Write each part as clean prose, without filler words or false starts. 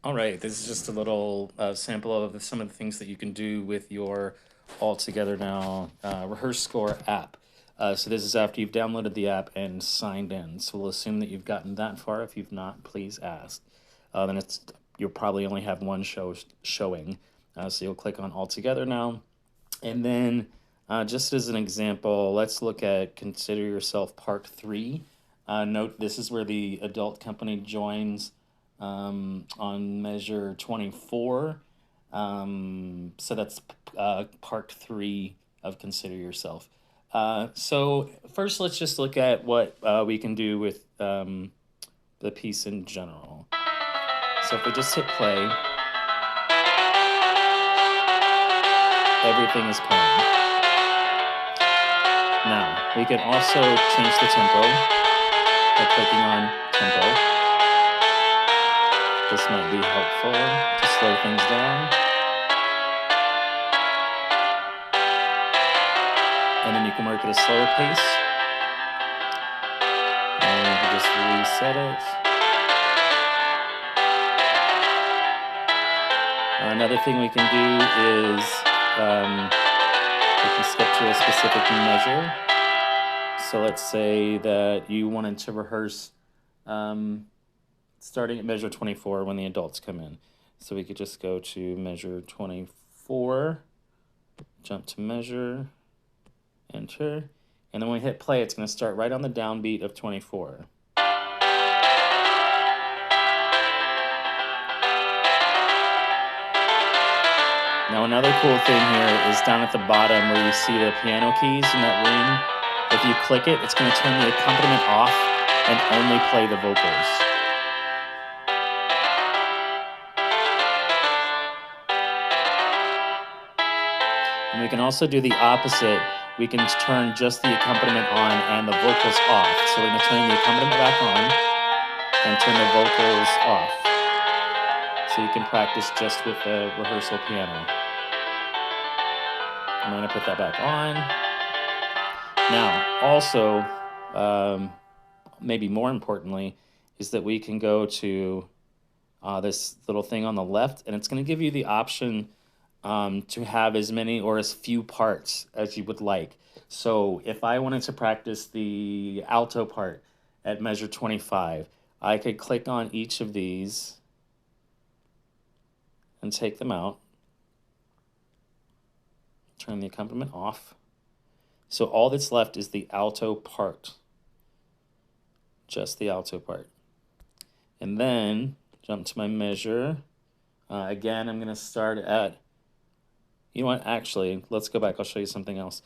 All right, this is just a little sample of some of the things that you can do with your All Together Now Rehearse Score app. So this is after you've downloaded the app and signed in. So we'll assume that you've gotten that far. If you've not, please ask. Then you'll probably only have one showing. So you'll click on All Together Now, and then just as an example, let's look at Consider Yourself Part 3. Note this is where the adult company joins on measure 24. So that's part 3 of Consider Yourself. So first, let's just look at what we can do with the piece in general. So if we just hit play, everything is playing. Now, we can also change the tempo by clicking on tempo. This might be helpful to slow things down. And then you can work at a slower pace. And you can just reset it. Another thing we can do is we can skip to a specific measure. So let's say that you wanted to rehearse starting at measure 24 when the adults come in. So we could just go to measure 24, jump to measure, enter, and then when we hit play, it's going to start right on the downbeat of 24. Now another cool thing here is down at the bottom where you see the piano keys in that ring. If you click it, it's going to turn the accompaniment off and only play the vocals. And we can also do the opposite. We can turn just the accompaniment on and the vocals off. So we're going to turn the accompaniment back on and turn the vocals off. So you can practice just with the rehearsal piano. I'm going to put that back on. Now, also, maybe more importantly, is that we can go to this little thing on the left, and it's going to give you the option to have as many or as few parts as you would like. So if I wanted to practice the alto part at measure 25, I could click on each of these and take them out. Turn the accompaniment off. So all that's left is the alto part. Just the alto part. And then jump to my measure. Again, I'm going to start at, you know what, actually, let's go back. I'll show you something else.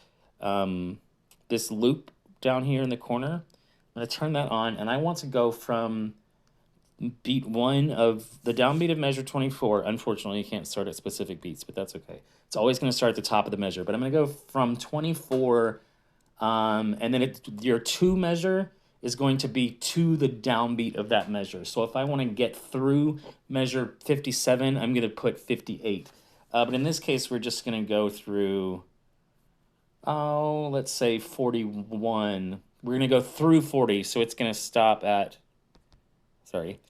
This loop down here in the corner, I'm going to turn that on, and I want to go from beat 1 of the downbeat of measure 24. Unfortunately, you can't start at specific beats, but that's okay. It's always going to start at the top of the measure, but I'm going to go from 24, and then your 2 measure is going to be to the downbeat of that measure. So if I want to get through measure 57, I'm going to put 58. But in this case, we're just going to go through, let's say 41. We're going to go through 40, so it's going to stop at, the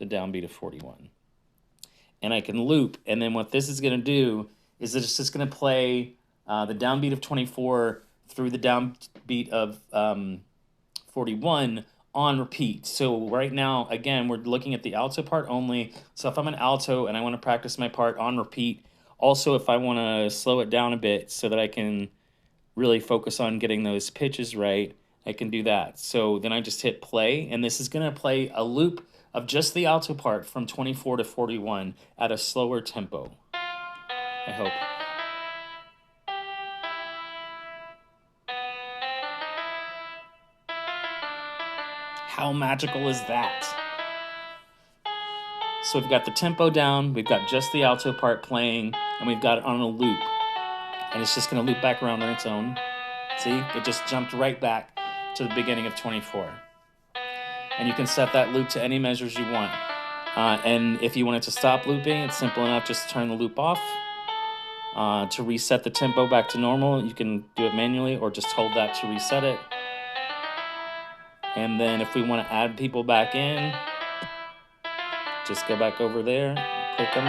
downbeat of 41. And I can loop, and then what this is going to do is it's just going to play the downbeat of 24 through the downbeat of 41 on repeat. So right now, again, we're looking at the alto part only. So if I'm an alto and I want to practice my part on repeat, also if I want to slow it down a bit so that I can really focus on getting those pitches right, I can do that. So then I just hit play, and this is going to play a loop of just the alto part from 24 to 41 at a slower tempo. I hope. How magical is that? So we've got the tempo down, we've got just the alto part playing, and we've got it on a loop. And it's just going to loop back around on its own. See, it just jumped right back to the beginning of 24. And you can set that loop to any measures you want. And if you want it to stop looping, it's simple enough. Just turn the loop off. To reset the tempo back to normal, you can do it manually or just hold that to reset it. And then if we want to add people back in, Just go back over there, click them.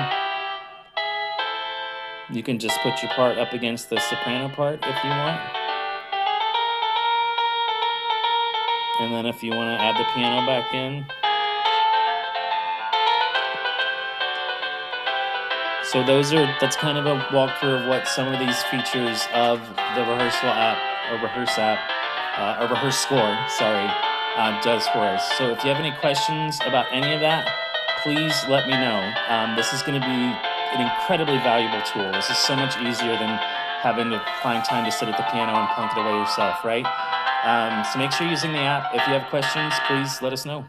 You can just put your part up against the soprano part if you want. And then if you want to add the piano back in. So that's kind of a walkthrough of what some of these features of the Rehearsal app, or Rehearse app, or Rehearse Score, sorry, does for us. So if you have any questions about any of that, please let me know. This is going to be an incredibly valuable tool. This is so much easier than having to find time to sit at the piano and plunk it away yourself, right? So make sure you're using the app. If you have questions, please let us know.